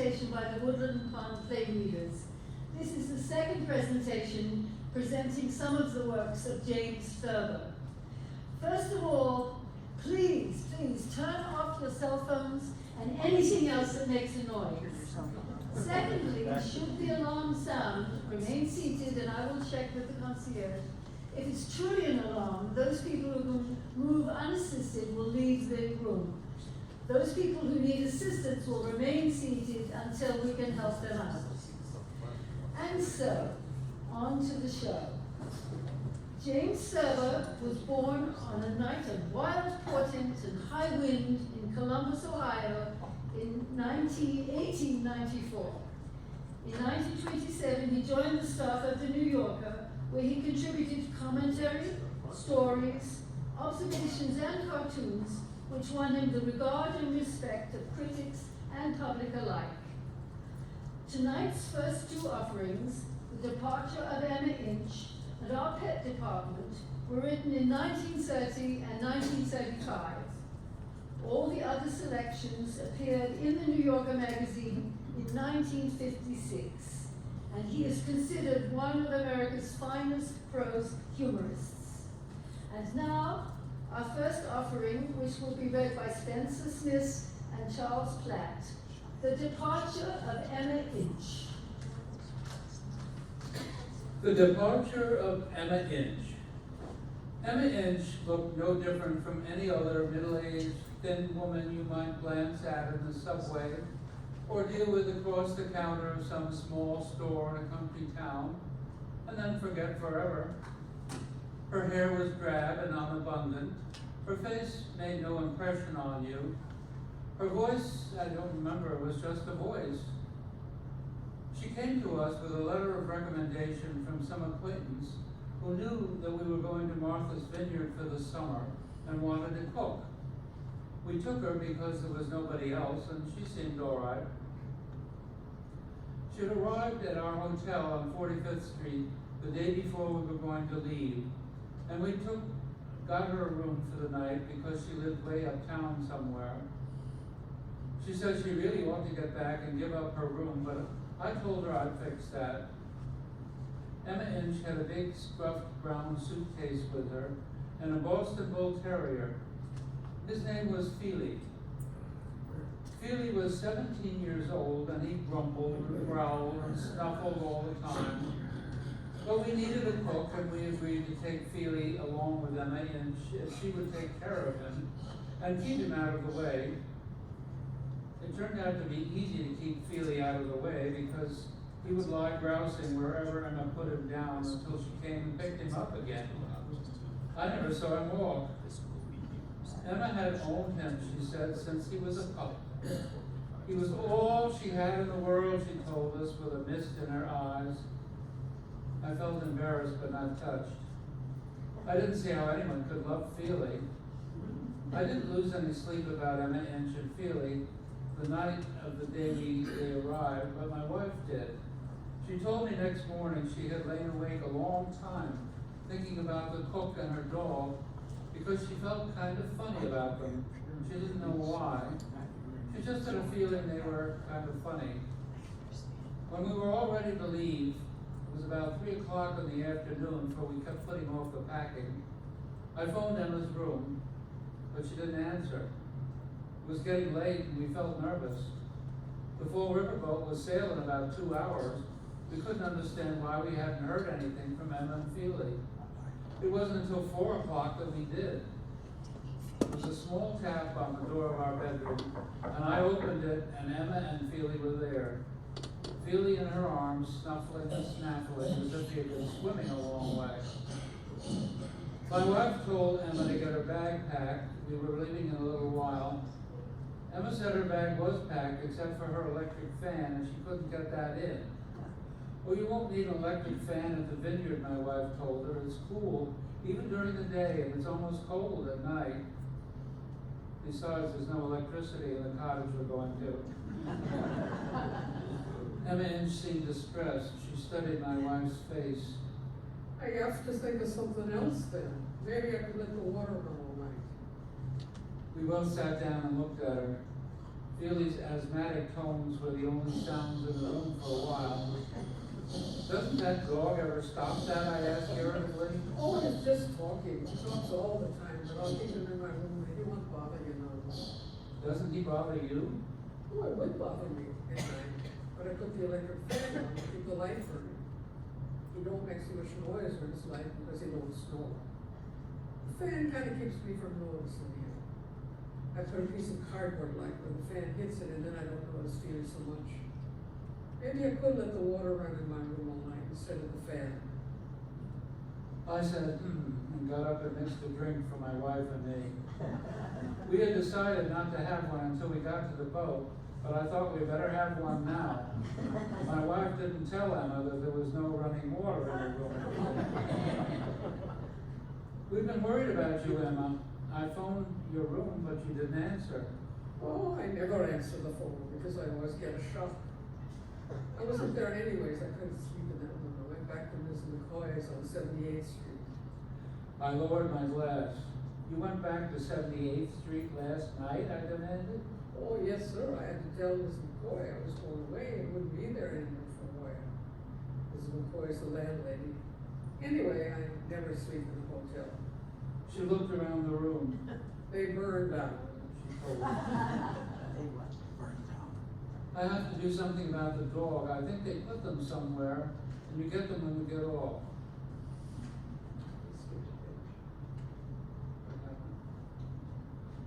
presentation by the Woodland Pond Playreaders. This is the second presentation presenting some of the works of James Thurber. First of all, please turn off your cell phones and anything else that makes a noise. Secondly, should the alarm sound, remain seated and I will check with the concierge. If it's truly an alarm, those people who can move unassisted will leave the room. Those people who need assistance will remain seated until we can help them out. And so, on to the show. James Thurber was born on a night of wild portent and high wind in Columbus, Ohio in 1894. In 1927, he joined the staff of The New Yorker, where he contributed commentary, stories, observations, and cartoons, which won him the regard and respect of critics and public alike. Tonight's first two offerings, The Departure of Emma Inch and Our Pet Department, were written in 1930 and 1935. All the other selections appeared in the New Yorker magazine in 1956, and he is considered one of America's finest prose humorists. And now, our first offering, which will be read by Spencer Smith and Charles Platt, The Departure of Emma Inch. The Departure of Emma Inch. Emma Inch looked no different from any other middle-aged, thin woman you might glance at in the subway or deal with across the counter of some small store in a country town, and then forget forever. Her hair was drab and unabundant. Her face made no impression on you. Her voice, I don't remember, was just a voice. She came to us with a letter of recommendation from some acquaintance who knew that we were going to Martha's Vineyard for the summer and wanted to cook. We took her because there was nobody else, and she seemed all right. She had arrived at our hotel on 45th Street the day before we were going to leave, and we got her a room for the night because she lived way uptown somewhere. She said she really ought to get back and give up her room, but I told her I'd fix that. Emma Inch had a big scruffed brown suitcase with her and a Boston Bull Terrier. His name was Feely. Feely was 17 years old, and he grumbled and growled and snuffled all the time. But we needed a cook, and we agreed to take Feely along with Emma Inch if she would take care of him and keep him out of the way. It turned out to be easy to keep Feely out of the way because he would lie grousing wherever Emma put him down until she came and picked him up again. I never saw him walk. Emma had owned him, she said, since he was a pup. He was all she had in the world, she told us, with a mist in her eyes. I felt embarrassed but not touched. I didn't see how anyone could love Feely. I didn't lose any sleep about Emma Inch and Feely the night of the day they arrived, but my wife did. She told me next morning she had lain awake a long time thinking about the cook and her dog because she felt kind of funny about them. She didn't know why. She just had a feeling they were kind of funny. When we were all ready to leave, it was about 3 o'clock in the afternoon, for we kept putting off the packing. I phoned Emma's room, but she didn't answer. It was getting late and we felt nervous. The Fall River boat was sailing in about 2 hours. We couldn't understand why we hadn't heard anything from Emma and Feely. It wasn't until 4 o'clock that we did. There was a small tap on the door of our bedroom, and I opened it, and Emma and Feely were there. Feely in her arms, snuffling and snaffling as if he had been swimming a long way. My wife told Emma to get her bag packed. We were leaving in a little while. Emma said her bag was packed except for her electric fan, and she couldn't get that in. Well, you won't need an electric fan at the vineyard, my wife told her. It's cool, even during the day, and it's almost cold at night. Besides, there's no electricity in the cottage we're going to. Emma Inch seemed distressed. She studied my wife's face. I have to think of something else then. Maybe I could let the water run all night. We both sat down and looked at her. Feely's asthmatic tones were the only sounds in the room for a while. Doesn't that dog ever stop that? I asked irritably. Oh, he's just talking. He talks all the time, but I'll keep him in my room. He won't bother you now. Doesn't he bother you? Oh, it would bother me at night, but I put the electric fan on to keep the light burning. He don't make so much noise when it's light because he don't snore. The fan kind of keeps me from noticing him. I put a piece of cardboard like when the fan hits it, and then I don't notice feeling so much. Maybe I could let the water run in my room all night instead of the fan. I said, and got up and mixed a drink for my wife and me. We had decided not to have one until we got to the boat, but I thought we better have one now. My wife didn't tell Emma that there was no running water in the room. We've been worried about you, Emma. I phoned your room, but you didn't answer. Oh, I never answer the phone because I always get a shock. I wasn't there anyways. I couldn't sleep in that room. I went back to Ms. McCoy's on 78th Street. I lowered my glass. You went back to 78th Street last night, I demanded. Oh, yes, sir. I had to tell Ms. McCoy I was going away and wouldn't be there anymore for a while. Ms. McCoy's the landlady. Anyway, I never sleep in the hotel. She looked around the room. They burned down. She told me. I have to do something about the dog. I think they put them somewhere, and you get them when you get off.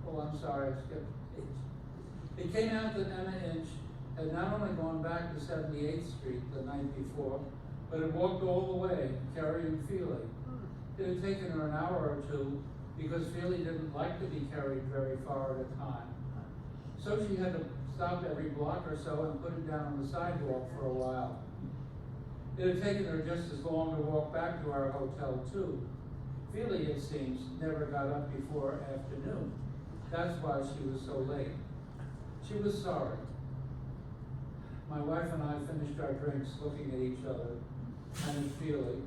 Oh, I'm sorry, I skipped a page. It came out that Emma Inch had not only gone back to 78th Street the night before, but had walked all the way, carrying Feely. It had taken her an hour or two because Feely didn't like to be carried very far at a time. So she had to stop every block or so and put it down on the sidewalk for a while. It had taken her just as long to walk back to our hotel, too. Feely, it seems, never got up before afternoon. That's why she was so late. She was sorry. My wife and I finished our drinks looking at each other and at Feely.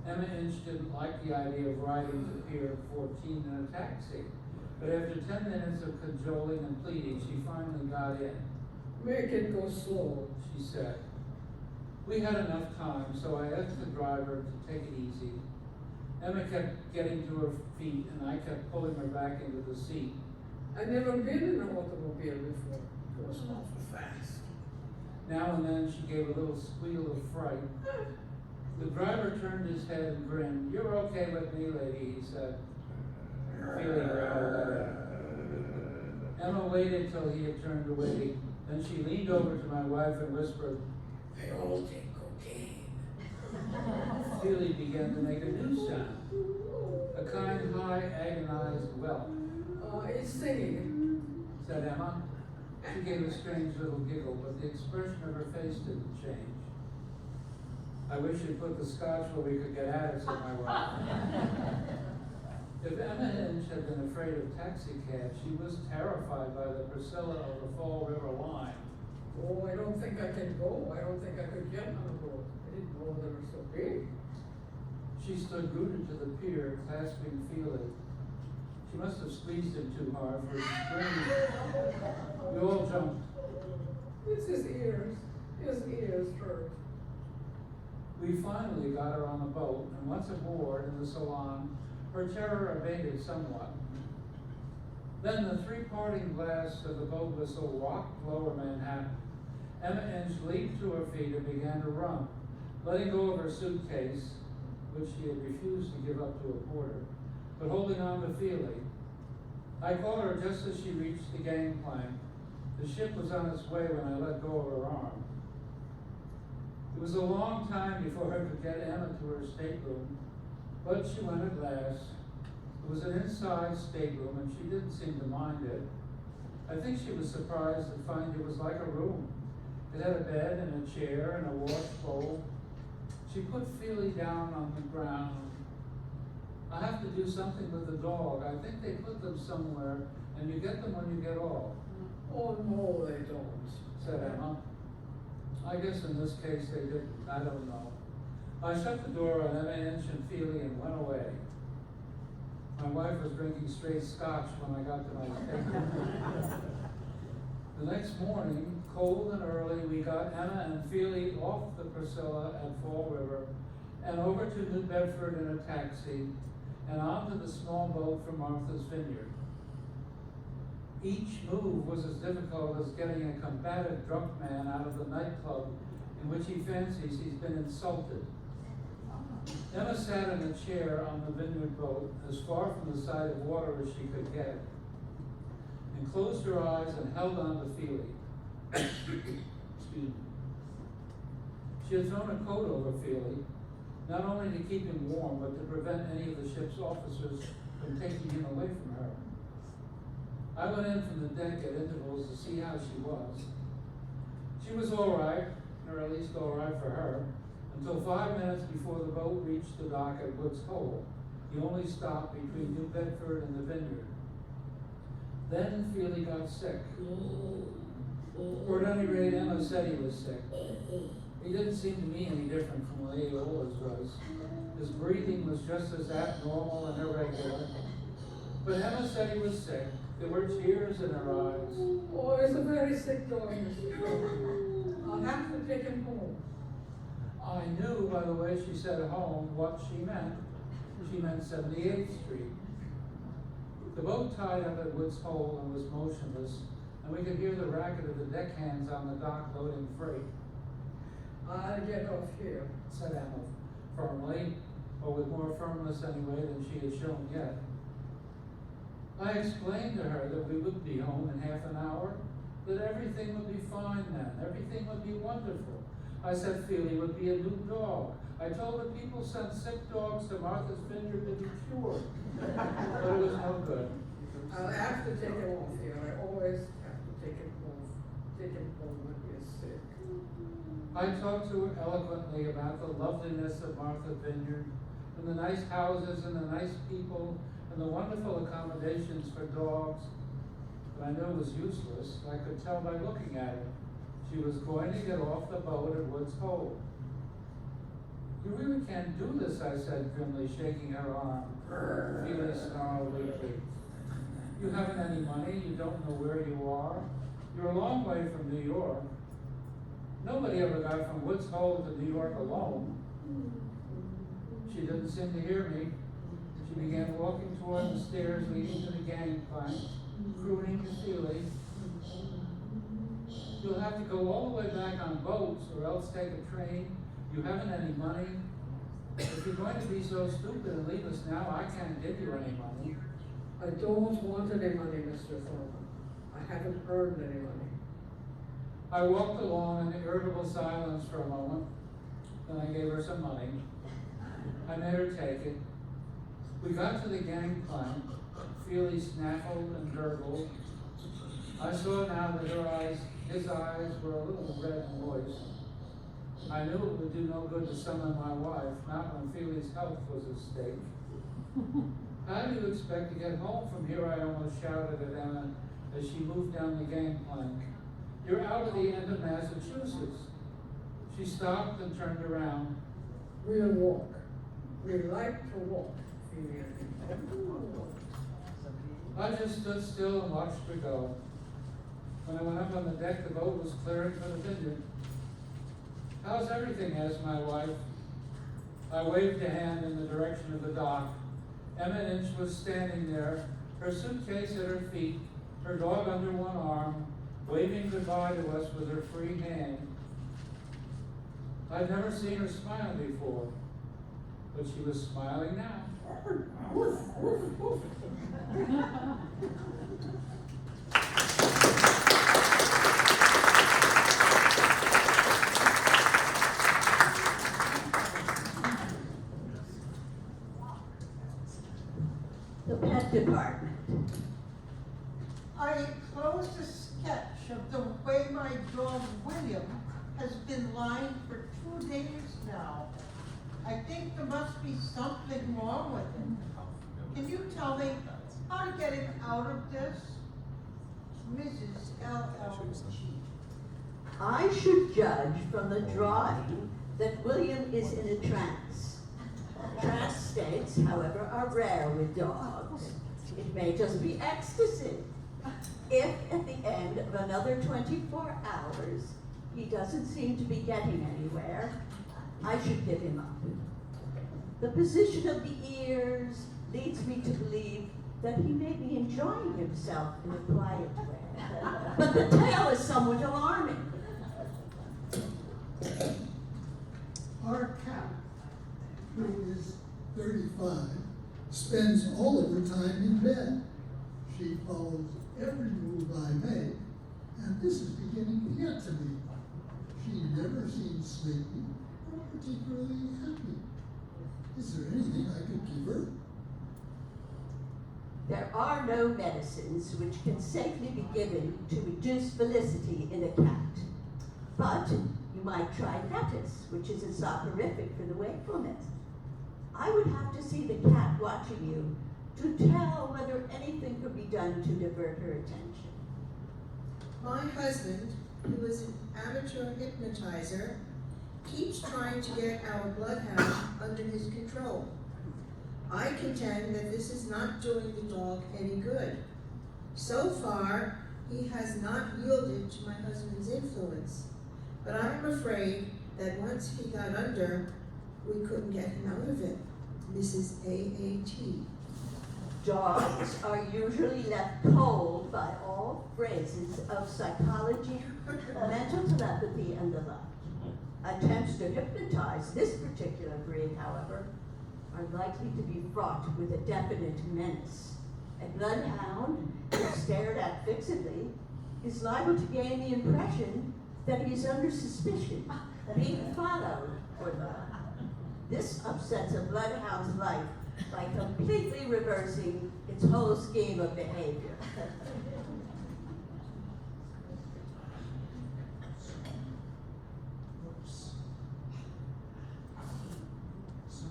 Emma Inch didn't like the idea of riding to Pier 14 in a taxi, but after 10 minutes of cajoling and pleading, she finally got in. Make it go slow, She said. We had enough time, so I asked the driver to take it easy. Emma kept getting to her feet, and I kept pulling her back into the seat. I've never been in an automobile before. It was awful fast. Now and then she gave a little squeal of fright. The driver turned his head and grinned. "You're okay with me, lady," he said, feeling rather better. Emma waited till he had turned away. Then she leaned over to my wife and whispered, "They all take cocaine." Feely began to make a new sound, a kind, high, agonized whelp. He's singing. Said Emma. She gave a strange little giggle, but the expression of her face didn't change. "I wish you'd put the scotch where we could get at it," said my wife. If Emma Inch had been afraid of taxicabs, she was terrified by the Priscilla of the Fall River line. Oh, I don't think I can go. I don't think I could get on the boat. I didn't know they were so big. She stood rooted to the pier, clasping Feely. She must have squeezed him too hard, for he screamed. We all jumped. It's his ears. His ears hurt. We finally got her on the boat, and once aboard in the salon, her terror abated somewhat. Then the three parting blasts of the boat whistle rocked lower Manhattan. Emma Inch leaped to her feet and began to run, letting go of her suitcase, which she had refused to give up to a porter, but holding on to Feely. I caught her just as she reached the gangplank. The ship was on its way when I let go of her arm. It was a long time before I could get Emma to her stateroom, but she went at last. It was an inside stateroom, and she didn't seem to mind it. I think she was surprised to find it was like a room. It had a bed and a chair and a wash bowl. She put Feely down on the ground. "I have to do something with the dog. I think they put them somewhere, and you get them when you get off," Oh, no, they don't. said Emma. I guess in this case they didn't. I don't know. I shut the door on Emma Inch and Feely and went away. My wife was drinking straight scotch when I got to my stateroom. The next morning, cold and early, we got Emma and Feely off the Priscilla at Fall River and over to New Bedford in a taxi and onto the small boat for Martha's Vineyard. Each move was as difficult as getting a combative drunk man out of the nightclub in which he fancies he's been insulted. Emma sat in a chair on the Vineyard boat as far from the side of water as she could get, and closed her eyes and held on to Feely. Excuse me. She had thrown a coat over Feely, not only to keep him warm, but to prevent any of the ship's officers from taking him away from her. I went in from the deck at intervals to see how she was. She was all right, or at least all right for her, until 5 minutes before the boat reached the dock at Woods Hole, the only stop between New Bedford and the Vineyard. Then Feely got sick. Or at any rate, Emma said he was sick. He didn't seem to me any different from what he always was. His breathing was just as abnormal and irregular. But Emma said he was sick. There were tears in her eyes. Oh, he's a very sick dog, Mr. Thornton. I'll have to take him home. I knew by the way she said home what she meant. She meant 78th Street. The boat tied up at Woods Hole and was motionless, and we could hear the racket of the deckhands on the dock loading freight. I'll get off here, Said Emma firmly, or with more firmness anyway than she had shown yet. I explained to her that we would be home in half an hour, that everything would be fine then, everything would be wonderful. I said Feely would be a new dog. I told her people sent sick dogs to Martha's Vineyard to be cured, but it was no good. I'll have to take him off here. I always have to take him home when he is sick. I talked to her eloquently about the loveliness of Martha's Vineyard, and the nice houses and the nice people, and the wonderful accommodations for dogs, but I knew it was useless. I could tell by looking at her. She was going to get off the boat at Woods Hole. You really can't do this, I said grimly, shaking her arm. Feely snarled weakly. You haven't any money, you don't know where you are. You're a long way from New York. Nobody ever got from Woods Hole to New York alone. She didn't seem to hear me. She began walking toward the stairs leading to the gangplank, crooning to Feely. You'll have to go all the way back on boats or else take a train. You haven't any money. If you're going to be so stupid and leave us now, I can't give you any money. I don't want any money, Mr. Thornton. I haven't earned any money. I walked along in irritable silence for a moment, then I gave her some money. I made her take it. We got to the gangplank. Feely snaffled and gurgled. I saw now that his eyes were a little red and moist. I knew it would do no good to summon my wife, not when Feely's health was at stake. How do you expect to get home from here? I almost shouted at Emma as she moved down the gangplank. You're out of the end of Massachusetts. She stopped and turned around. We'll walk. We like to walk, Feely and me. I just stood still and watched her go. When I went up on the deck, the boat was clearing for the Vineyard. How's everything? Asked my wife. I waved a hand in the direction of the dock. Emma Inch was standing there, her suitcase at her feet, her dog under one arm, waving goodbye to us with her free hand. I'd never seen her smile before, but she was smiling now. The pet department. I enclosed a sketch of the way my dog William has been lying for 2 days now. I think there must be something wrong with him. Can you tell me how to get him out of this? Mrs. LLG. I should judge from the drawing that William is in a trance. Trance states, however, are rare with dogs. It may just be ecstasy. If at the end of another 24 hours, he doesn't seem to be getting anywhere, I should give him up. The position of the ears leads me to believe that he may be enjoying himself in a quiet way. But the tail is somewhat alarming. Our cat, who is 35, spends all of her time in bed. She follows every move I make, and this is beginning to get to me. She never seems sleepy or particularly happy. Is there anything I could give her? There are no medicines which can safely be given to reduce felicity in a cat. But you might try lettuce, which is a soporific for the wakefulness. I would have to see the cat watching you to tell whether anything could be done to divert her attention. My husband, who is an amateur hypnotizer, keeps trying to get our bloodhound under his control. I contend that this is not doing the dog any good. So far, he has not yielded to my husband's influence, but I am afraid that once he got under, we couldn't get him out of it. Mrs. AAT. Dogs are usually left cold by all phrases of psychology, mental telepathy, and the like. Attempts to hypnotize this particular breed, however, are likely to be fraught with a definite menace. A bloodhound, if stared at fixedly, is liable to gain the impression that he is under suspicion, being followed, or the. This upsets a bloodhound's life by completely reversing its whole scheme of behavior. Oops. Sorry.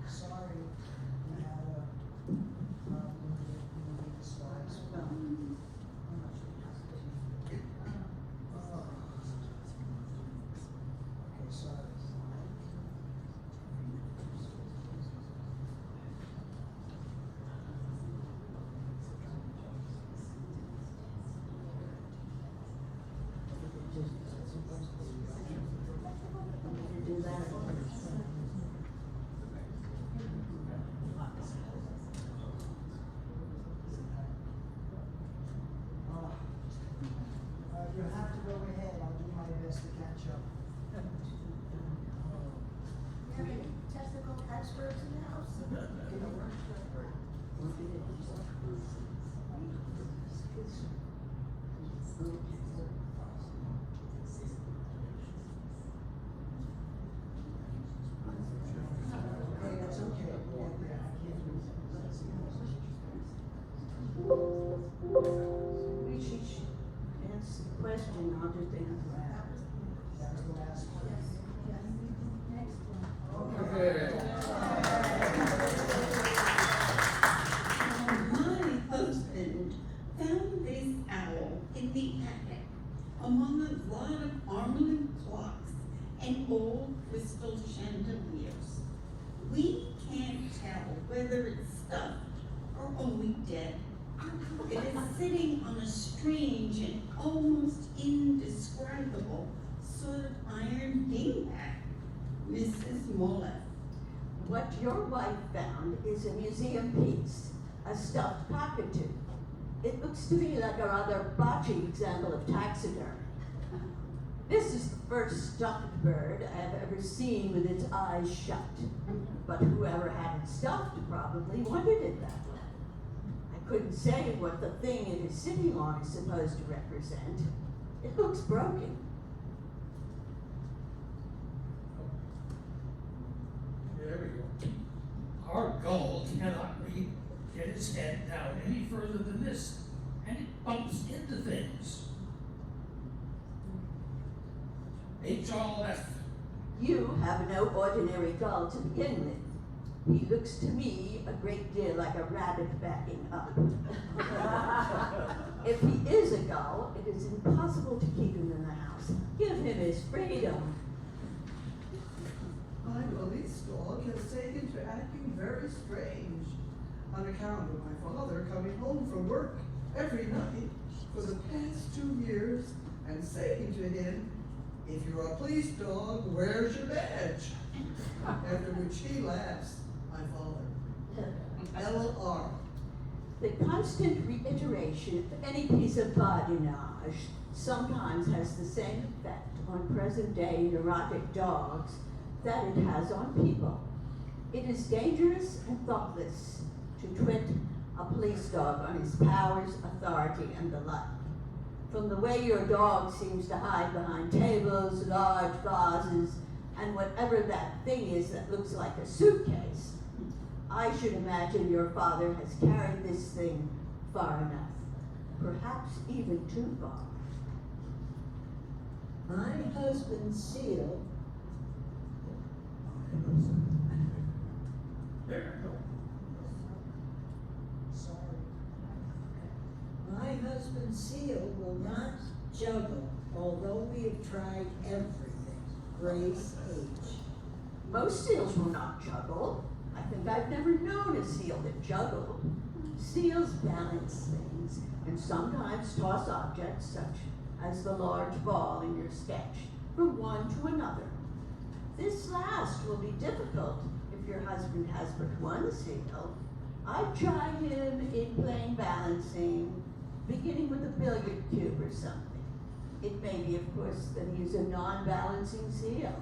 Sorry, I had a problem with the slides. Okay, sorry. Do that. You have to go ahead, I'll do my best to catch up. You have any technical experts in the house? Okay, that's okay. Yeah, I can't do We should answer the question, I'll just answer that. that was the last one. My husband found this owl in the attic among a lot of armored clocks and old crystal chandeliers. We can't tell whether it's stuffed or only dead. It is sitting on a strange and almost indescribable sort of iron dingbat. Mrs. Mollett. What your wife found is a museum piece, a stuffed cockatoo. It looks to me like a rather botchy example of taxidermy. This is the first stuffed bird I have ever seen with its eyes shut. But whoever had it stuffed probably wanted it that way. I couldn't say what the thing it is sitting on is supposed to represent. It looks broken. There we go. Our gull cannot get its head down any further than this, and it bumps into things. HLF. You have no ordinary gull to begin with. He looks to me a great deal like a rabbit backing up. If he is a gull, it is impossible to keep him in the house. Give him his freedom. My police dog has taken to acting very strange on account of my father coming home from work every night for the past 2 years and saying to him, "If you're a police dog, where's your badge?" After which he laughs, my father. LR. The constant reiteration of any piece of badinage sometimes has the same effect on present-day neurotic dogs that it has on people. It is dangerous and thoughtless to twit a police dog on his powers, authority, and the like. From the way your dog seems to hide behind tables, large vases, and whatever that thing is that looks like a suitcase, I should imagine your father has carried this thing far enough, perhaps even too far. My husband's seal There, no. My husband's seal will not juggle, although we have tried everything. Grace H. Most seals will not juggle. I think I've never known a seal that juggled. Seals balance things and sometimes toss objects such as the large ball in your sketch from one to another. This last will be difficult if your husband has but one seal. I'd try him in playing balancing, beginning with a billiard cube or something. It may be, of course, that he's a non-balancing seal.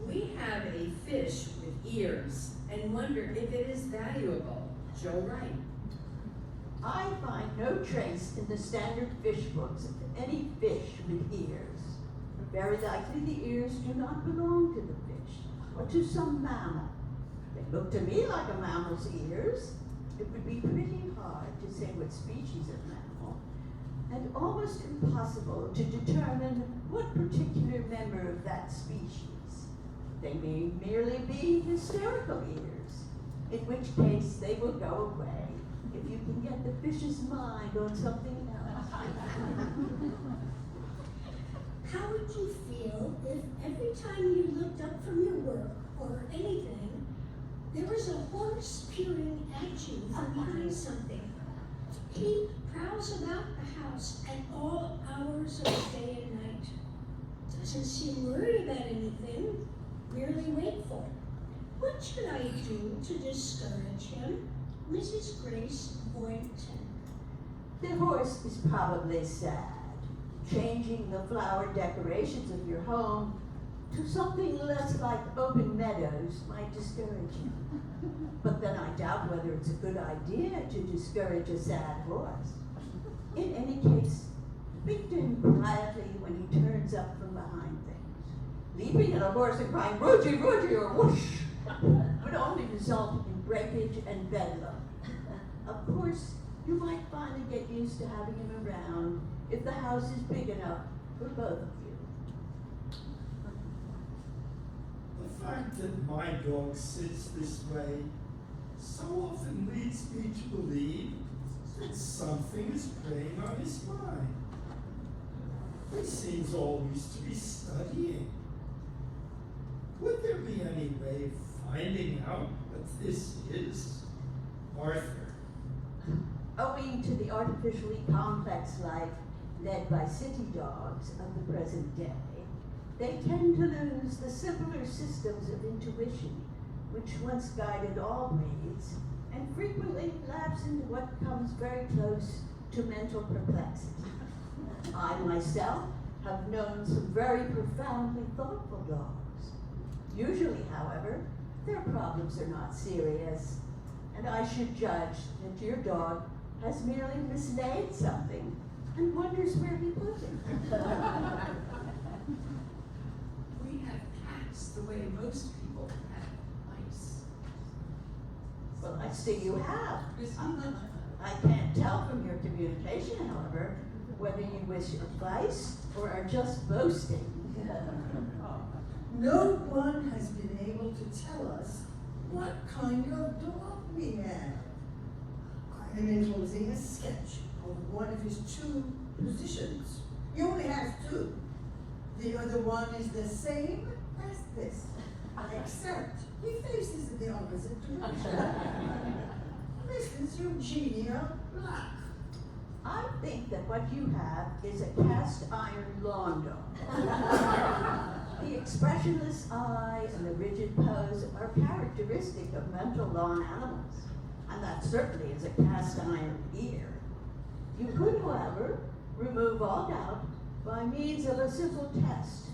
We have a fish with ears and wonder if it is valuable. Joe Wright. I find no trace in the standard fish books of any fish with ears. Very likely the ears do not belong to the fish, or to some mammal. They look to me like a mammal's ears. It would be pretty hard to say what species of mammal, and almost impossible to determine what particular member of that species. They may merely be hysterical ears, in which case they will go away if you can get the fish's mind on something else. How would you feel if every time you looked up from your work or anything, there was a horse peering at you from behind something? He prowls about the house at all hours of the day and night. Doesn't seem worried about anything, merely wakeful. What should I do to discourage him? Mrs. Grace Boynton. The horse is probably sad. Changing the flower decorations of your home to something less like open meadows might discourage him. But then I doubt whether it's a good idea to discourage a sad horse. In any case, speak to him quietly when he turns up from behind things. Leaping at a horse and crying, "Rugy, Rugy," or "whoosh," would only result in breakage and bedlam. Of course, you might finally get used to having him around if the house is big enough for both of you. The fact that my dog sits this way so often leads me to believe that something is preying on his mind. He seems always to be studying. Would there be any way of finding out what this is, Arthur? Owing to the artificially complex life led by city dogs of the present day, they tend to lose the simpler systems of intuition which once guided all breeds, and frequently lapse into what comes very close to mental perplexity. I myself have known some very profoundly thoughtful dogs. Usually, however, their problems are not serious, and I should judge that your dog has merely mislaid something and wonders where he put it. We have cats the way most people have mice. Well, I see you have. I can't tell from your communication, however, whether you wish advice or are just boasting. No one has been able what kind of dog we have. I am enclosing a sketch of one of his two positions. He only has two. The other one is the same as this, except he faces in the opposite direction. This is Eugenia Black. I think that what you have is a cast iron lawn dog. The expressionless eye and the rigid pose are characteristic of mental lawn animals, and that certainly is a cast iron ear. You could, however, remove all doubt by means of a simple test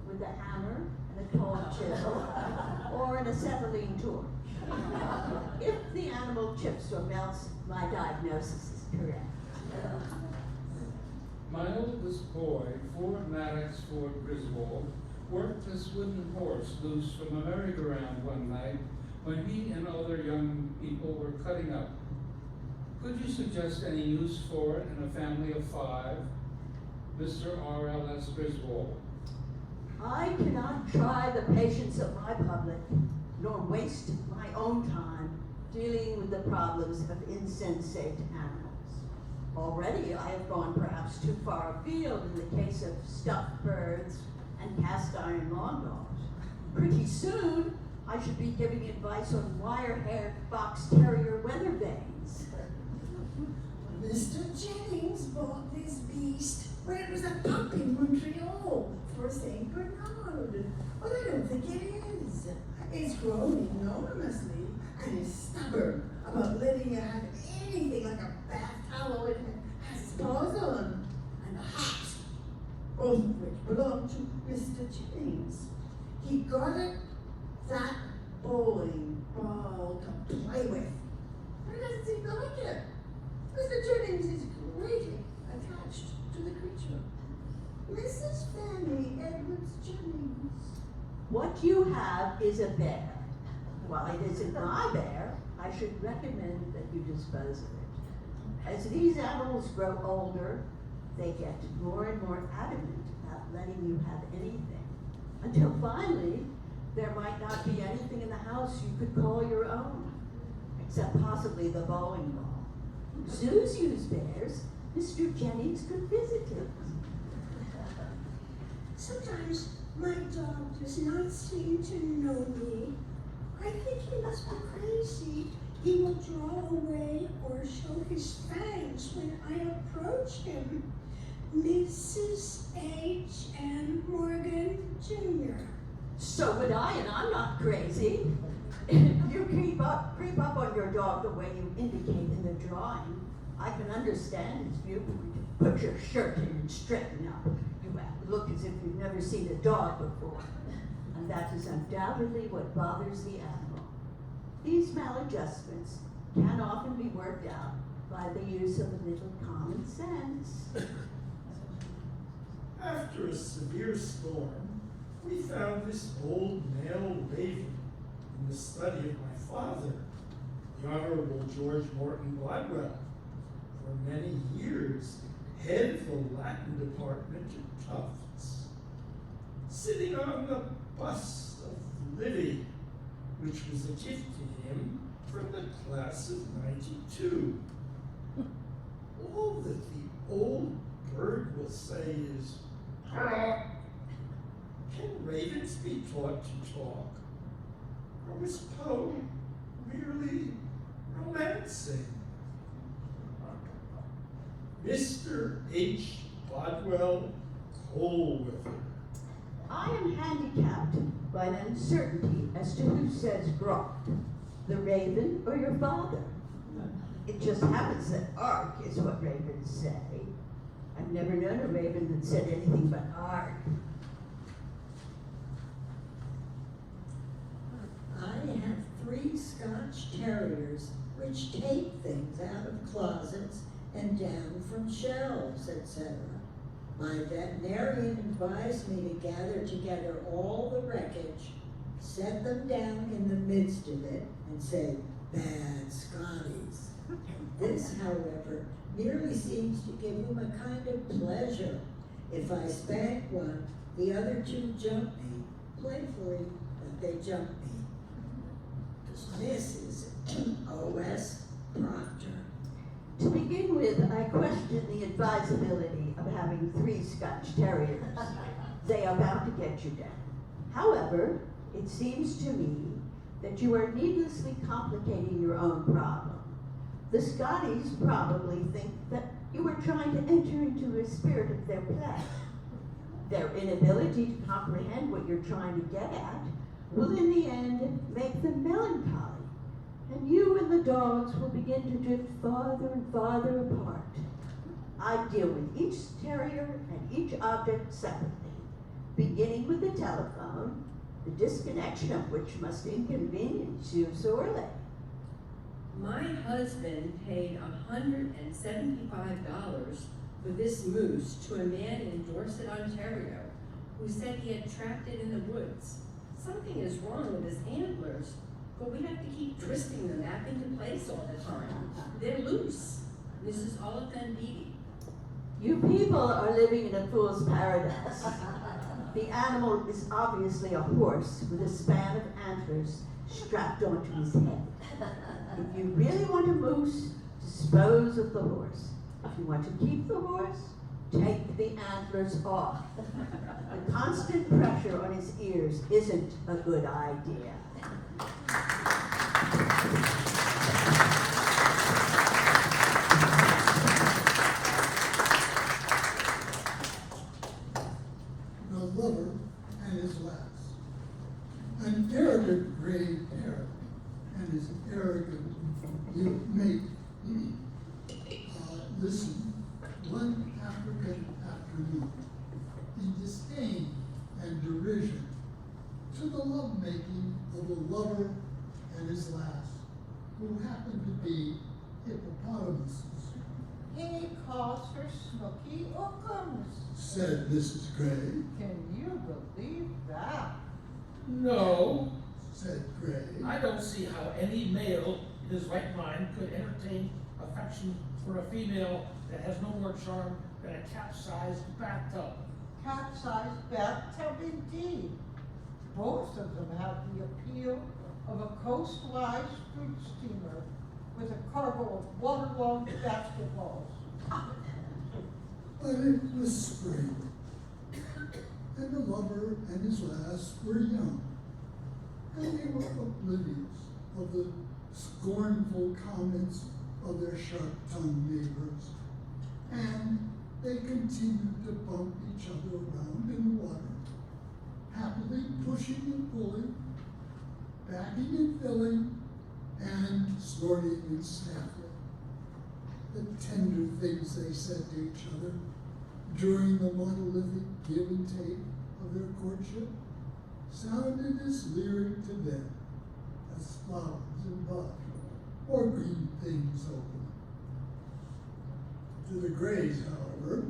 with a hammer and a tall chisel or an acetylene torch. If the animal chips or melts, my diagnosis is correct. My oldest boy, Ford Maddox Ford Griswold, worked this wooden horse loose from a merry-go-round one night when he and other young people were cutting up. Could you suggest any use for it in a family of 5? Mr. R.L.S. Griswold. I cannot try the patience of my public, nor waste my own time dealing with the problems of insensate animals. Already I have gone perhaps too far afield in the case of stuffed birds and cast iron lawn dogs. Pretty soon, I should be giving advice on wire-haired fox terrier weather vanes. Mr. Jennings bought this beast when it was a pup in Montreal for St. Bernard. But I don't think it is. It's grown enormously and is stubborn about letting you have anything like a bath towel it has its paws on, and a hat, both of which belong to Mr. Jennings. He got it that bowling ball to play with, but it doesn't seem to like it. Mr. Jennings is greatly attached to the creature. Mrs. Fanny Edwards Jennings. What you have is a bear. While it isn't my bear, I should recommend that you dispose of it. As these animals grow older, they get more and more adamant about letting you have anything, until finally, there might not be anything in the house you could call your own, except possibly the bowling ball. Zoos use bears. Mr. Jennings could visit it. Sometimes my dog does not seem to know me. I think he must be crazy. He will draw away or show his fangs when I approach him. Mrs. H.M. Morgan, Jr. So would I, and I'm not crazy. If you creep up on your dog the way you indicate in the drawing, I can understand it's beautiful to put your shirt in and straighten up. You look as if you've never seen a dog before. And that is undoubtedly what bothers the animal. These maladjustments can often be worked out by the use of a little common sense. After a severe storm, we found this old male raven in the study of my father, the Honorable George Morton Gladwell, for many years head of the Latin department at Tufts. Sitting on the bust of Livy, which was a gift to him from the class of '92. All that the old bird will say is, "Hello." Can ravens be taught to talk? Or was Poe merely romancing? Mr. H. Bodwell Colwither. I am handicapped by an uncertainty as to who says grok, the raven or your father. It just happens that ark is what ravens say. I've never known a raven that said anything but ark. I have 3 Scotch Terriers which take things out of closets and down from shelves, etc. My veterinarian advised me to gather together all the wreckage, set them down in the midst of it, and say, "Bad Scotties." This, however, merely seems to give him a kind of pleasure. If I spank one, the other 2 jump me, playfully, but they jump me. Mrs. O.S. Proctor. To begin with, I question the advisability of having 3 Scotch Terriers. They are bound to get you down. However, it seems to me that you are needlessly complicating your own problem. The Scotties probably think that you are trying to enter into a spirit of their play. Their inability to comprehend what you're trying to get at will in the end make them melancholy, and you and the dogs will begin to drift farther and farther apart. I deal with each terrier and each object separately, beginning with the telephone, the disconnection of which must inconvenience you sorely. My husband paid $175 for this moose to a man in Dorset, Ontario, who said he had trapped it in the woods. Something is wrong with his antlers, but we have to keep twisting them back into place all the time. They're loose. Mrs. Oliphant Beatty. You people are living in a fool's paradise. The animal is obviously a horse with a span of antlers strapped onto his head. If you really want a moose, dispose of the horse. If you want to keep the horse, take the antlers off. The constant pressure on his ears isn't a good idea. The lover and his lass. An arrogant gray parrot and his arrogant mate listened one African afternoon in disdain and derision to the lovemaking of a lover and his lass, who happened to be hippopotamuses. He calls her Snooky Ookums. Said Mrs. Gray. Can you believe that? No, Said Gray. I don't see how any male in his right mind could entertain affection for a female that has no more charm than a capsized bathtub. Cat-sized bathtub indeed. Both of them have the appeal of a coastwise fruit steamer with a cargo of waterlogged basketballs. But it was spring, and the lover and his lass were young, and they were oblivious of the scornful comments of their sharp-tongued neighbors, and they continued to bump each other around in the water, happily pushing and pulling, backing and filling, and snorting and snapping. The tender things they said to each other during the monolithic give and take of their courtship sounded as lyric to them as flowers in bud or green things open. To the Grays, however,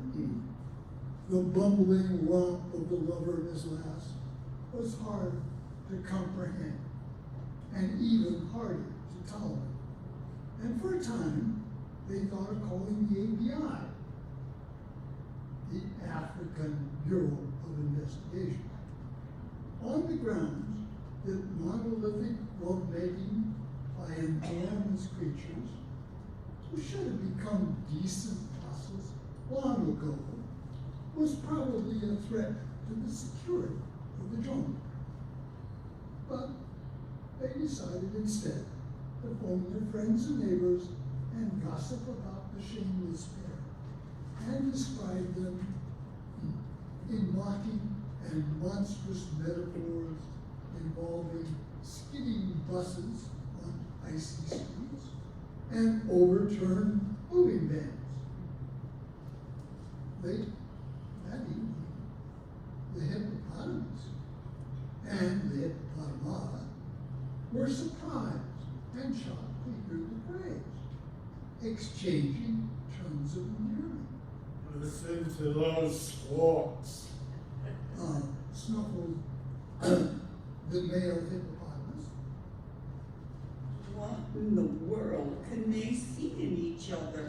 the bumbling romp of the lover and his lass was hard to comprehend and even harder to tolerate. And for a time, they thought of calling the ABI, the African Bureau of Investigation, on the grounds that monolithic lovemaking by enormous creatures who should have become decent fossils long ago was probably a threat to the security of the jungle. But they decided instead to phone their friends and neighbors and gossip about the shameless pair and describe them in mocking and monstrous metaphors involving skidding buses on icy streets and overturned moving vans. That evening, the hippopotamus and the hippopotama were surprised and shocked to hear the praise, exchanging terms of endearment. Listen to those squawks. Snuffled the male hippopotamus. What in the world can they see in each other?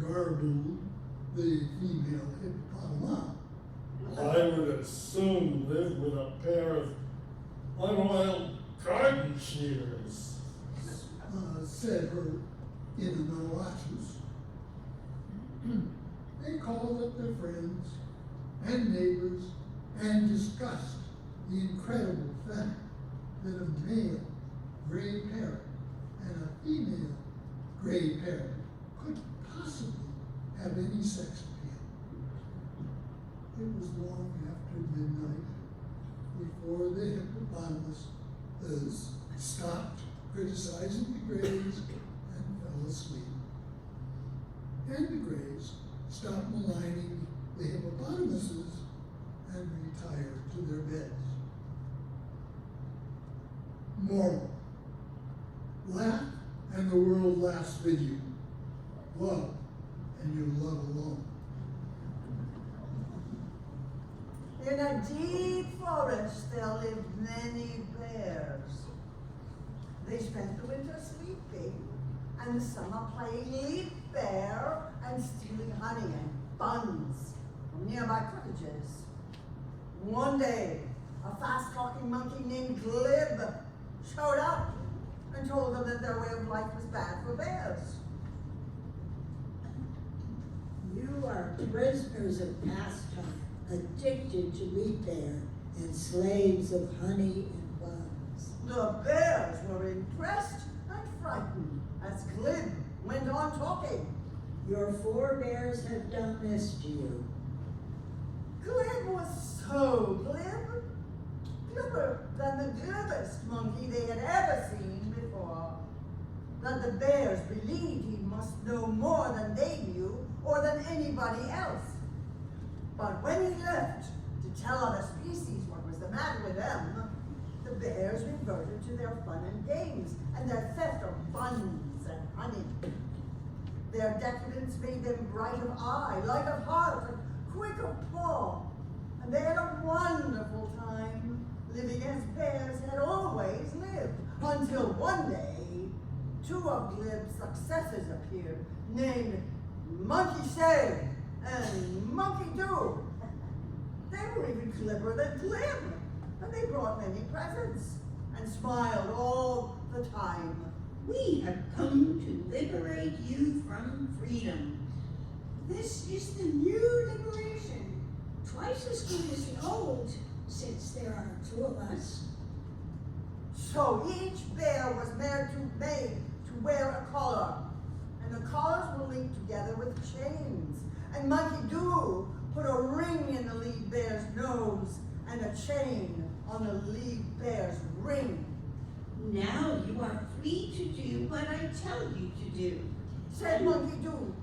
Garbled the female hippopotama. I would as soon live with a pair of unoiled garden shears. Said her in the watches. They called up their friends and neighbors and discussed the incredible fact that a male gray parrot and a female gray parrot could possibly have any sex appeal. It was long after midnight before the hippopotamus stopped criticizing the grays and fell asleep. And the grays stopped maligning the hippopotamuses and retired to their beds. Moral: laugh and the world laughs with you. Love and you love alone. In a deep forest there lived many bears. They spent the winter sleeping and the summer playing leap bear and stealing honey and buns from nearby cottages. One day, a fast-talking monkey named Glib showed up and told them that their way of life was bad for bears. You are prisoners of pastime, addicted to leap bear, and slaves of honey and buns. The bears were impressed and frightened as Glib went on talking. Your forebears have done this to you. Glib was so glib, glibber than the glibbest monkey they had ever seen before, that the bears believed he must know more than they knew or than anybody else. But when he left to tell other species what was the matter with them, the bears reverted to their fun and games and their theft of buns and honey. Their decadence made them bright of eye, light of heart, and quick of paw, and they had a wonderful time living as bears had always lived, until one day, two of Glib's successors appeared, named Monkey Say and Monkey Do. They were even glibber than Glib, and they brought many presents and smiled all the time. We have come to liberate you from freedom. This is the new liberation, twice as good as the old, since there are two of us. So each bear was made to wear a collar, and the collars were linked together with chains. And Monkey Do put a ring in the lead bear's nose and a chain on the lead bear's ring. Now you are free to do what I tell you to do. Said Monkey Do.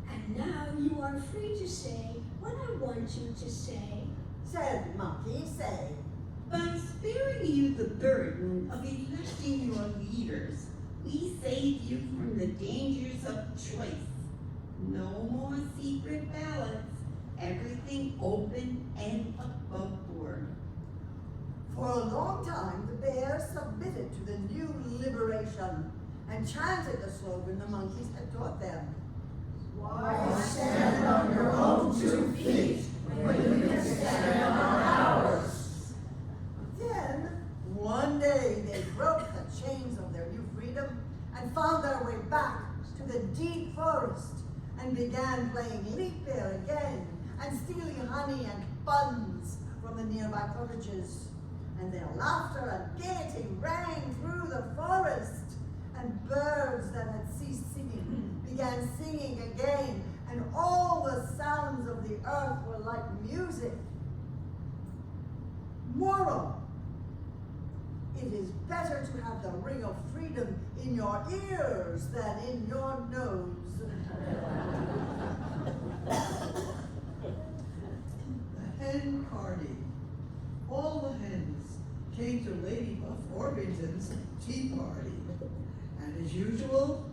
And now you are free to say what I want you to say. Said Monkey Say. By sparing you the burden of electing your leaders, we save you from the dangers of choice. No more secret ballots, everything open and above board. For a long time, the bears submitted to the new liberation and chanted the slogan the monkeys had taught them. Why stand on your own 2 feet when you can stand on ours? Then, one day, they broke the chains of their new freedom and found their way back to the deep forest and began playing leap bear again and stealing honey and buns from the nearby cottages. And their laughter and gaiety rang through the forest, and birds that had ceased singing began singing again, and all the sounds of the earth were like music. Moral: it is better to have the ring of freedom in your ears than in your nose. The hen party. All the hens came to Lady Buff Orpington's tea party. And as usual,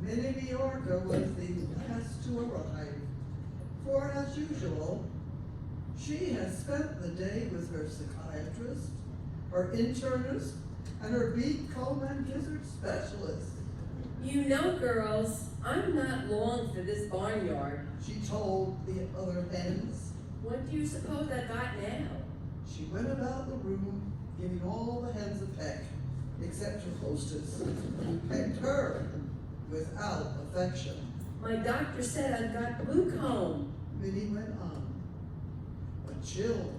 Minnie Bjorka was the last to arrive. For as usual, she has spent the day with her psychiatrist, her internist, and her beak comb and gizzard specialist. You know, girls, I'm not long for this barnyard. She told the other hens. What do you suppose I got now? She went about the room, giving all the hens a peck. except her hostess, who pecked her without affection. My doctor said I've got glaucoma. Minnie went on. A chill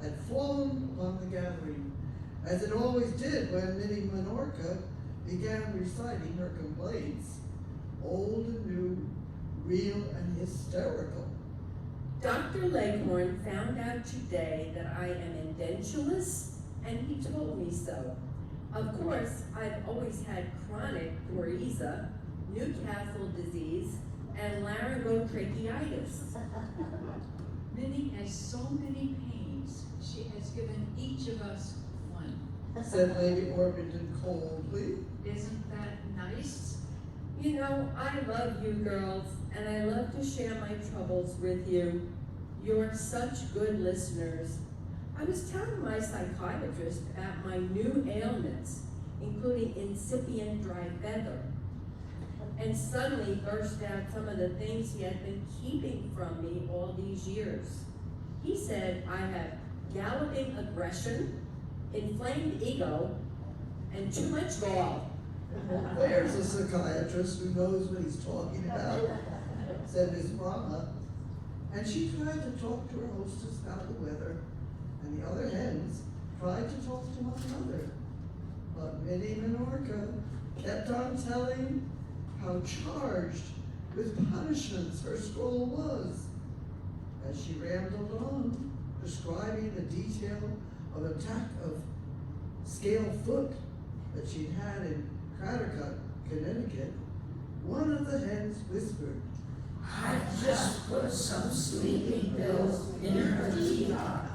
had flown upon the gathering, as it always did when Minnie Minorca began reciting her complaints, old and new, real and hysterical. Dr. Leghorn found out today that I am edentulous, and he told me so. Of course, I've always had chronic coryza, Newcastle disease, and laryngotracheitis. Minnie has so many pains. She has given each of us one. Said Lady Orpington coldly. Isn't that nice? You know, I love you girls, and I love to share my troubles with you. You're such good listeners. I was telling my psychiatrist about my new ailments, including incipient dry feather, and suddenly burst out some of the things he had been keeping from me all these years. He said I have galloping aggression, inflamed ego, and too much gall. There's a psychiatrist who knows what he's talking about, said Miss Brahma. And she tried to talk to her hostess about the weather, and the other hens tried to talk to one another. But Minnie Minorca kept on telling how charged with punishments her scroll was. As she rambled on, describing the detail of an attack of scale foot that she'd had in Crattercut, Connecticut, one of the hens whispered, I just put some sleeping pills in her teapot.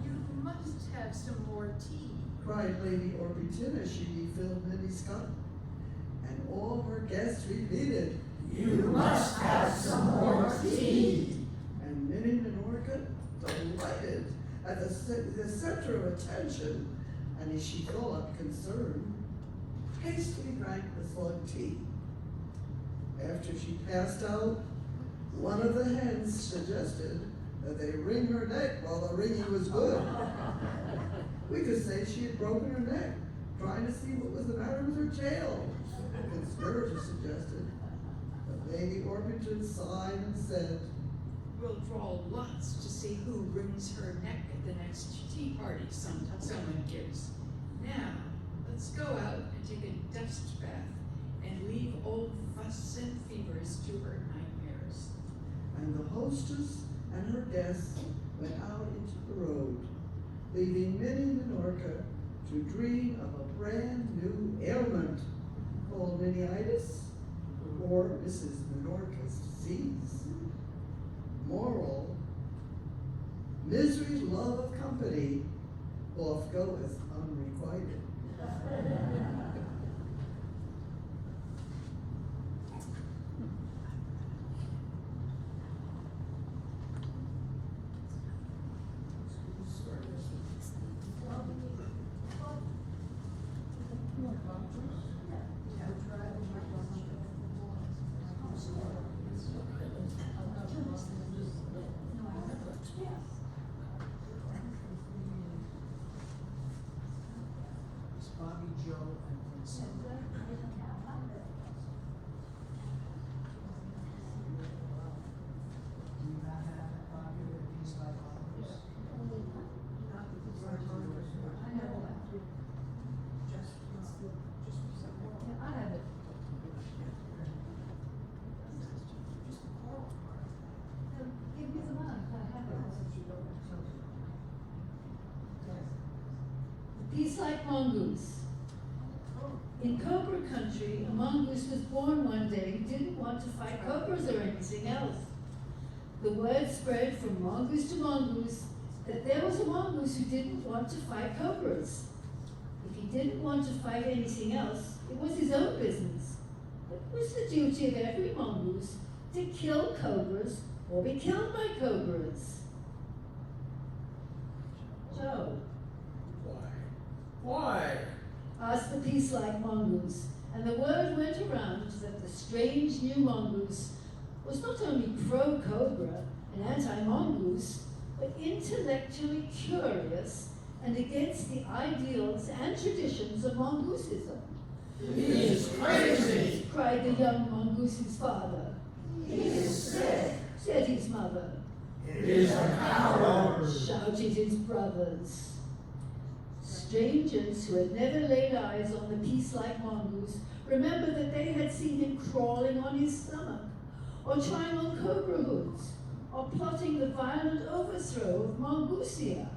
You must have some more tea. cried Lady Orpington as she refilled Minnie's cup. And all her guests repeated, You must have some more tea. And Minnie Minorca, delighted at the center of attention, and as she thought concerned, hastily drank the slug tea. After she passed out, one of the hens suggested that they wring her neck while the wringing was good. We could say she had broken her neck, trying to see what was the matter with her tail, the conspirator suggested. But Lady Orpington sighed and said, We'll draw lots to see who wrings her neck at the next tea party someone gives. Now, let's go out and take a dust bath and leave old fuss and fevers to her nightmares. and the hostess and her guests went out into the road, leaving Minnie Minorca to dream of a brand new ailment called Minnieitis or Mrs. Minorca's disease. Moral: misery's love of company oft goeth unrequited. Bobby, Joe, and Vincent. Do you not have a copy of these like ours? I have it. Give me the money, I have it. Peace like mongoose. In cobra country, a mongoose was born one day who didn't want to fight cobras or anything else. The word spread from mongoose to mongoose that there was a mongoose who didn't want to fight cobras. If he didn't want to fight anything else, it was his own business. It was the duty of every mongoose to kill cobras or be killed by cobras. Joe. Why? Asked the peace-like mongoose, and the word went around that the strange new mongoose was not only pro-cobra and anti-mongoose, but intellectually curious and against the ideals and traditions of mongoosism. He is crazy, cried the young mongoose's father. he is sick, Said his mother. it is a coward. Shouted his brothers. Strangers who had never laid eyes on the peace-like mongoose remembered that they had seen him crawling on his stomach, or trying on cobra hoods, or plotting the violent overthrow of Mongoosia.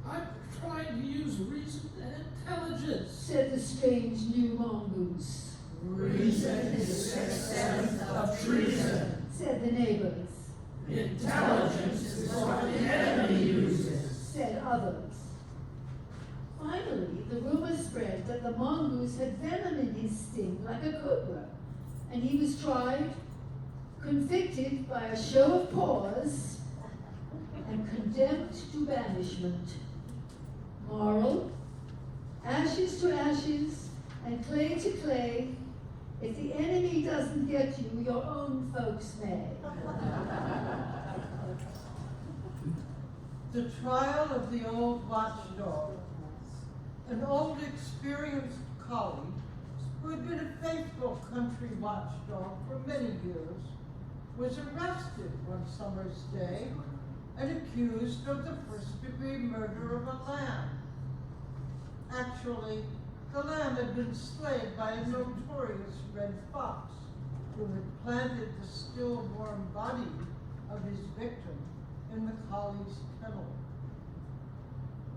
I'm trying to use reason and intelligence. Said the strange new mongoose. Reason is the sixth sense of treason. Said the neighbors. Intelligence is what the enemy uses. Said others. Finally, the rumor spread that the mongoose had venom in his sting like a cobra, and he was tried, convicted by a show of paws, and condemned to banishment. Moral: ashes to ashes and clay to clay. If the enemy doesn't get you, your own folks may. The trial of the old watchdog. An old experienced collie who had been a faithful country watchdog for many years was arrested one summer's day and accused of the first-degree murder of a lamb. Actually, the lamb had been slayed by a notorious red fox who had planted the still warm body of his victim in the collie's kennel.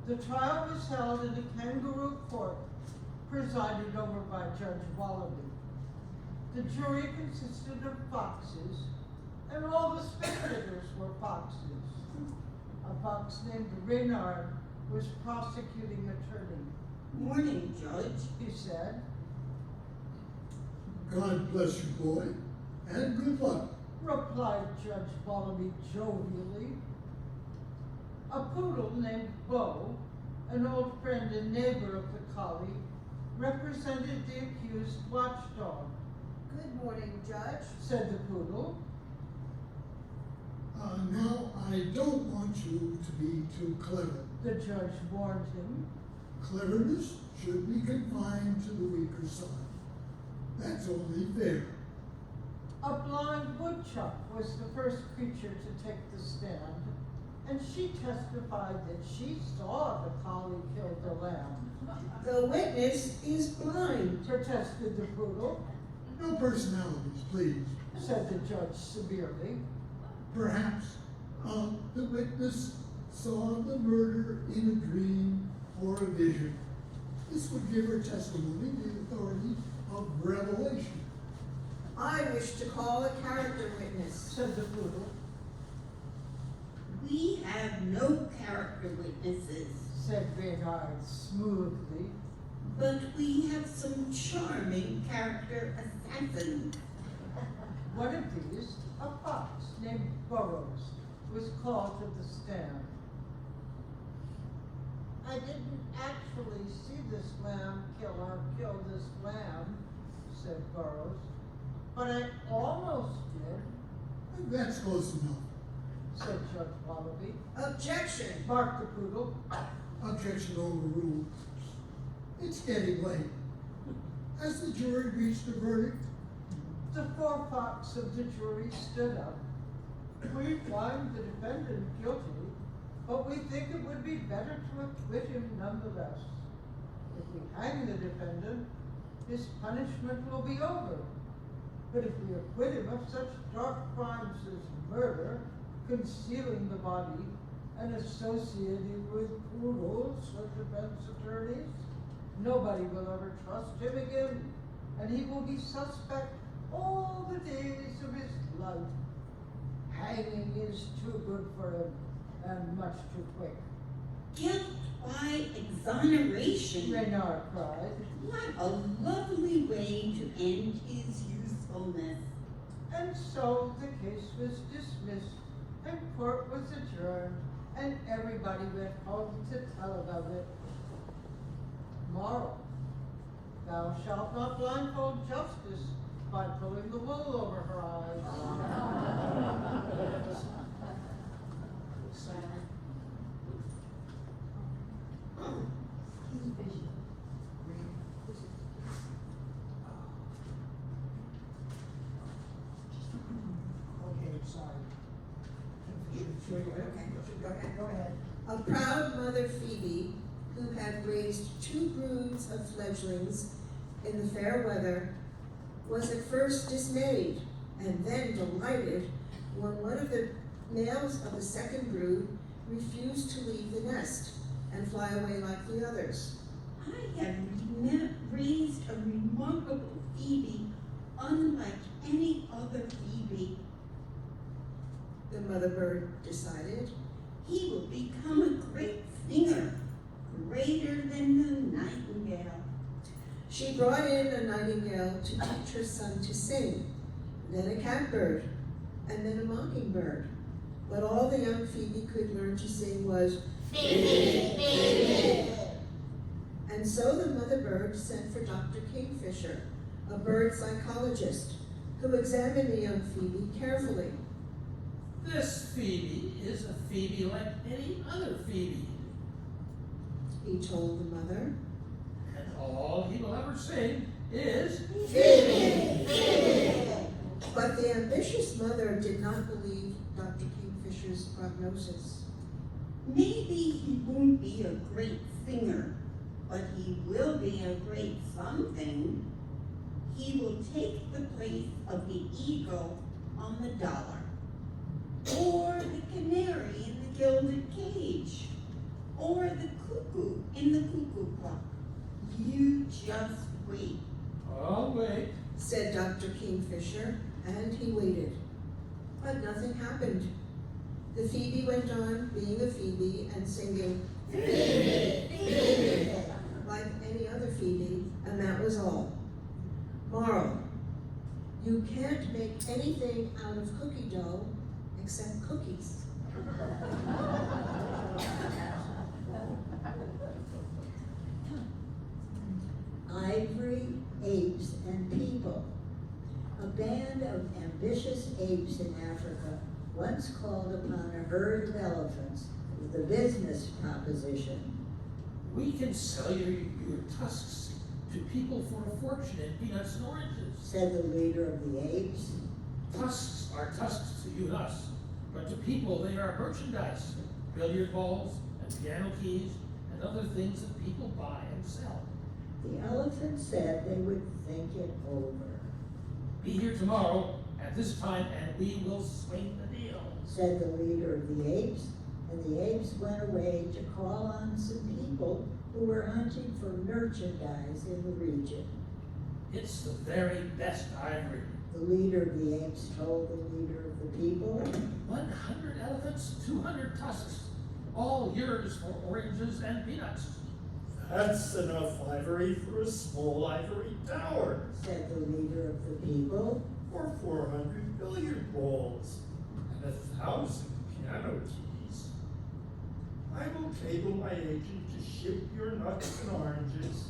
The trial was held in a kangaroo court presided over by Judge Wallaby. The jury consisted of foxes, and all the spectators were foxes. A fox named Reynard was prosecuting attorney. Morning, Judge. He said, God bless you, boy, and good luck. replied Judge Wallaby jovially. A poodle named Bo, an old friend and neighbor of the collie, represented the accused watchdog. Good morning, Judge. Said the poodle. Now, I don't want you to be too clever. The judge warned him. Cleverness should be confined to the weaker side. That's only fair. A blind woodchuck was the first creature to take the stand, and she testified that she saw the collie kill the lamb. The witness is blind. Protested the poodle. No personalities, please. Said the judge severely. Perhaps the witness saw the murder in a dream or a vision. This would give her testimony the authority of revelation. I wish to call a character witness. Said the poodle. We have no character witnesses, Said Reynard smoothly. but we have some charming character assassins. One of these, a fox named Burrows, was called to the stand. I didn't actually see this lamb killer kill this lamb, said Burrows, but I almost did, That's close enough. said Judge Wallaby. Objection. Barked the poodle. Objection overruled. It's getting late. Has the jury reached a verdict? The four fox of the jury stood up. We find the defendant guilty, but we think it would be better to acquit him nonetheless. If we hang the defendant, his punishment will be over. But if we acquit him of such dark crimes as murder, concealing the body, and associating with poodles or defense attorneys, nobody will ever trust him again, and he will be suspect all the days of his life. Hanging is too good for him, and much too quick. Guilt by exoneration. Reynard cried. What a lovely way to end his usefulness. And so the case was dismissed, and court was adjourned, and everybody went home to tell about it. Moral: thou shalt not blindfold justice by pulling the wool over her eyes. proud mother Phoebe, who had raised 2 broods of fledglings in the fair weather, was at first dismayed and then delighted when one of the males of the second brood refused to leave the nest and fly away like the others. I have raised a remarkable Phoebe, unlike any other Phoebe. The mother bird decided. He will become a great singer, greater than the nightingale. She brought in a nightingale to teach her son to sing, then a catbird, and then a mockingbird. But all the young Phoebe could learn to sing was and so the mother bird sent for Dr. Kingfisher, a bird psychologist, who examined the young Phoebe carefully. This Phoebe is a Phoebe like any other Phoebe, He told the mother. and all he will ever sing is But the ambitious mother did not believe Dr. Kingfisher's prognosis. Maybe he won't be a great singer, but he will be a great something. He will take the place of the eagle on the dollar, or the canary in the gilded cage, or the cuckoo in the cuckoo clock. You just wait. I'll wait. Said Dr. Kingfisher, and he waited. But nothing happened. The Phoebe went on being a Phoebe and singing like any other Phoebe, and that was all. Moral: you can't make anything out of cookie dough except cookies. Ivory, apes, and people. A band of ambitious apes in Africa once called upon a herd of elephants with a business proposition. We can sell your tusks to people for a fortune in peanuts and oranges, said the leader of the apes. Tusks are tusks to you and us, but to people they are merchandise, billiard balls and piano keys and other things that people buy and sell. The elephant said they would think it over. Be here tomorrow at this time and we will swing the deal, said the leader of the apes, and the apes went away to call on some people who were hunting for merchandise in the region. It's the very best ivory. The leader of the apes told the leader of the people. 100 elephants, 200 tusks, all yours for oranges and peanuts. That's enough ivory for a small ivory tower, said the leader of the people. or 400 billiard balls, and 1,000 piano keys. I will cable my agent to ship your nuts and oranges,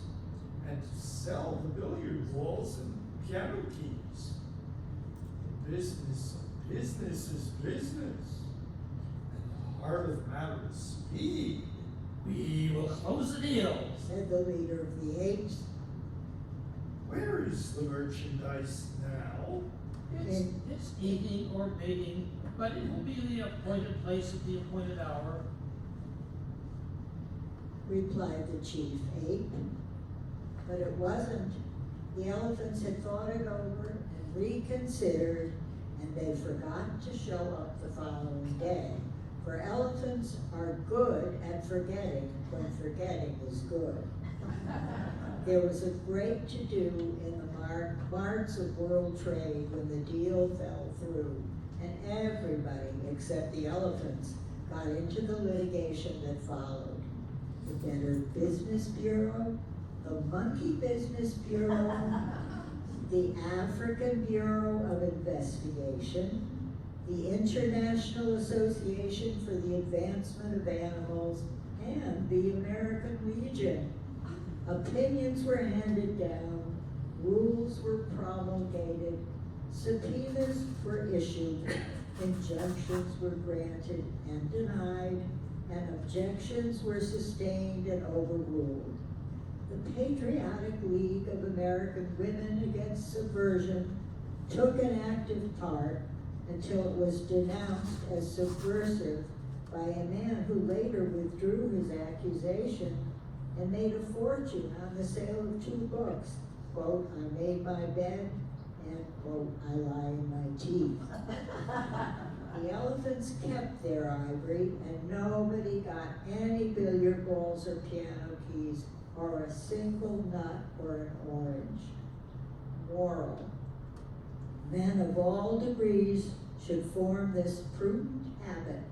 and to sell the billiard balls and piano keys. Business is business, and the heart of the matter is speed. We will close the deal, said the leader of the apes. Where is the merchandise now? It's eating or mating, but it will be the appointed place at the appointed hour. Replied the chief ape. But it wasn't. The elephants had thought it over and reconsidered, and they forgot to show up the following day. For elephants are good at forgetting when forgetting is good. There was a great to-do in the marts of world trade when the deal fell through, and everybody except the elephants got into the litigation that followed. The Better Business Bureau, the Monkey Business Bureau, the African Bureau of Investigation, the International Association for the Advancement of Animals, and the American Legion. Opinions were handed down, rules were promulgated, subpoenas were issued, injunctions were granted and denied, and objections were sustained and overruled. The Patriotic League of American Women Against Subversion took an active part until it was denounced as subversive by a man who later withdrew his accusation and made a fortune on the sale of 2 books. Quote, I made my bed, and quote, I lie in my teeth. The elephants kept their ivory, and nobody got any billiard balls or piano keys, or a single nut or an orange. Moral: men of all degrees should form this prudent habit.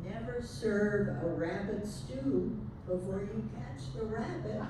Never serve a rabbit stew before you catch the rabbit.